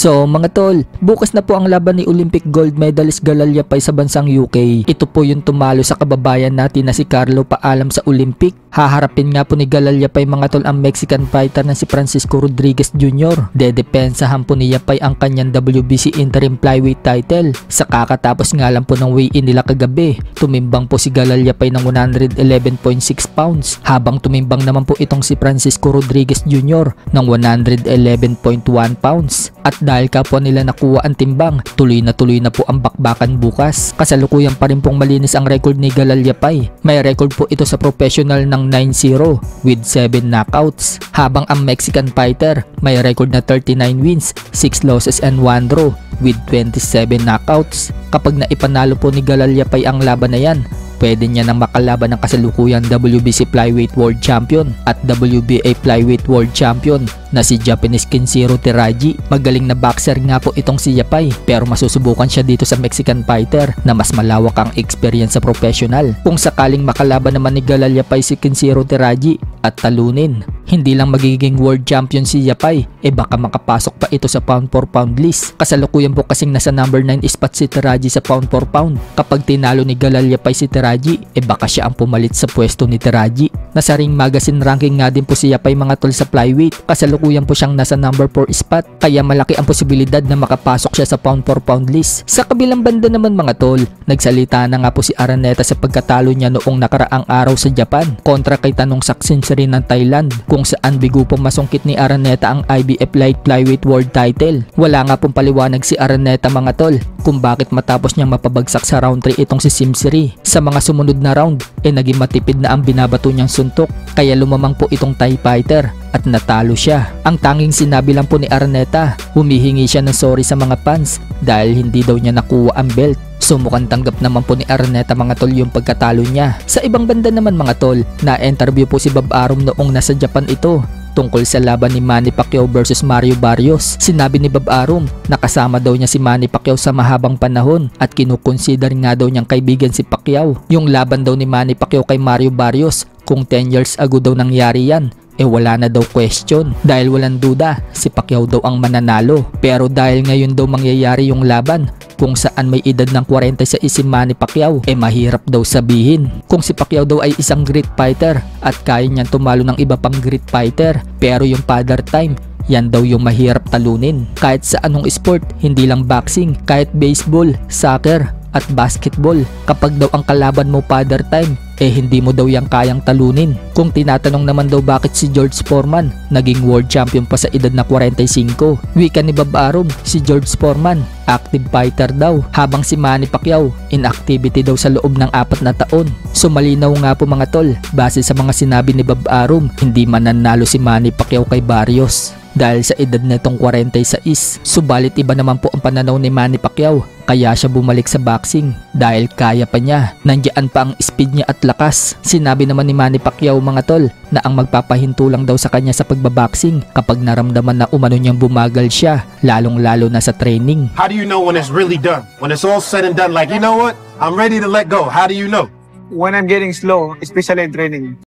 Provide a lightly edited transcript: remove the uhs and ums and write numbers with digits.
So mga tol, bukas na po ang laban ni Olympic gold medalist Gallalyapay sa bansang UK. Ito po yung tumalo sa kababayan natin na si Carlo paalam sa Olympic. Haharapin nga po ni Gallalyapay mga tol ang Mexican fighter na si Francisco Rodriguez Jr. Dedepensahan po ni Yapay ang kanyang WBC interim flyweight title. Sa kakatapos nga lang po ng weigh-in nila kagabi, tumimbang po si Gallalyapay ng 111.6 pounds habang tumimbang naman po itong si Francisco Rodriguez Jr. ng 111.1 pounds. At dahil kapwa nila nakuha ang timbang, tuloy na po ang bakbakan bukas. Kasalukuyan pa rin pong malinis ang record ni Gallalyapay. May record po ito sa professional ng 9-0 with 7 knockouts. Habang ang Mexican fighter may record na 39 wins, 6 losses and 1 draw with 27 knockouts. Kapag naipanalo po ni Gallalyapay ang laban na yan, pwede niya nang makalaban ng kasalukuyang WBC Flyweight World Champion at WBA Flyweight World Champion na si Japanese Kenshiro Teraji. Magaling na boxer nga po itong si Yapay, pero masusubukan siya dito sa Mexican fighter na mas malawak ang experience sa professional. Kung sakaling makalaban naman ni Gallalyapay si Kenshiro Teraji at talunin, hindi lang magiging world champion si Yapay, baka makapasok pa ito sa pound for pound list. Kasalukuyan po kasing nasa number 9 spot si Teraji sa pound for pound. Kapag tinalo ni Gallalyapay si Teraji, baka siya ang pumalit sa pwesto ni Teraji. Nasa Ring Magazine ranking nga din po si Yapay mga tol sa flyweight. Kasalukuyan po siyang nasa number 4 spot, kaya malaki ang posibilidad na makapasok siya sa pound for pound list. Sa kabilang banda naman mga tol, nagsalita na nga po si Araneta sa pagkatalo niya noong nakaraang araw sa Japan kontra kay Tanong Saksinserin ng Thailand, kung saan bigo pong masungkit ni Araneta ang IBF Light Flyweight World Title. Wala nga pong paliwanag si Araneta mga tol kung bakit matapos niyang mapabagsak sa round 3 itong si Simsiri. Sa mga sumunod na round, naging matipid na ang binabato niyang suntok, kaya lumamang po itong Thai fighter at natalo siya. Ang tanging sinabi lang po ni Araneta, humihingi siya ng sorry sa mga fans dahil hindi daw niya nakuha ang belt. So mukhang tanggap naman po ni Araneta mga tol yung pagkatalo niya. Sa ibang banda naman mga tol, na-interview po si Bob Arum noong nasa Japan ito tungkol sa laban ni Manny Pacquiao versus Mario Barrios. Sinabi ni Bob Arum na kasama daw niya si Manny Pacquiao sa mahabang panahon at kinukonsider nga daw niyang kaibigan si Pacquiao. Yung laban daw ni Manny Pacquiao kay Mario Barrios, kung 10 years ago daw nangyari yan, wala na daw question dahil walang duda si Pacquiao daw ang mananalo. Pero dahil ngayon daw mangyayari yung laban kung saan may edad ng 46 si Manny Pacquiao, mahirap daw sabihin kung si Pacquiao daw ay isang great fighter at kaya niyang tumalo ng iba pang great fighter, pero yung father time, yan daw yung mahirap talunin. Kahit sa anong sport, hindi lang boxing, kahit baseball, soccer at basketball, kapag daw ang kalaban mo father time, hindi mo daw yang kayang talunin. Kung tinatanong naman daw bakit si George Foreman naging world champion pa sa edad na 45, wika ni Bob Arum, si George Foreman active fighter daw, habang si Manny Pacquiao inactivity daw sa loob ng 4 na taon. So malinaw nga po mga tol, base sa mga sinabi ni Bob Arum, hindi mananalo si Manny Pacquiao kay Barrios dahil sa edad na itong 46. Subalit iba naman po ang pananaw ni Manny Pacquiao, kaya siya bumalik sa boxing dahil kaya pa niya, nandiyan pa ang speed niya at lakas. Sinabi naman ni Manny Pacquiao mga tol na ang magpapahinto lang daw sa kanya sa pagbaboxing kapag naramdaman na umano niyang bumagal siya, lalong lalo na sa training. How do you know when it's really done? When it's all said and done, like, you know what? I'm ready to let go. How do you know? When I'm getting slow, especially in training.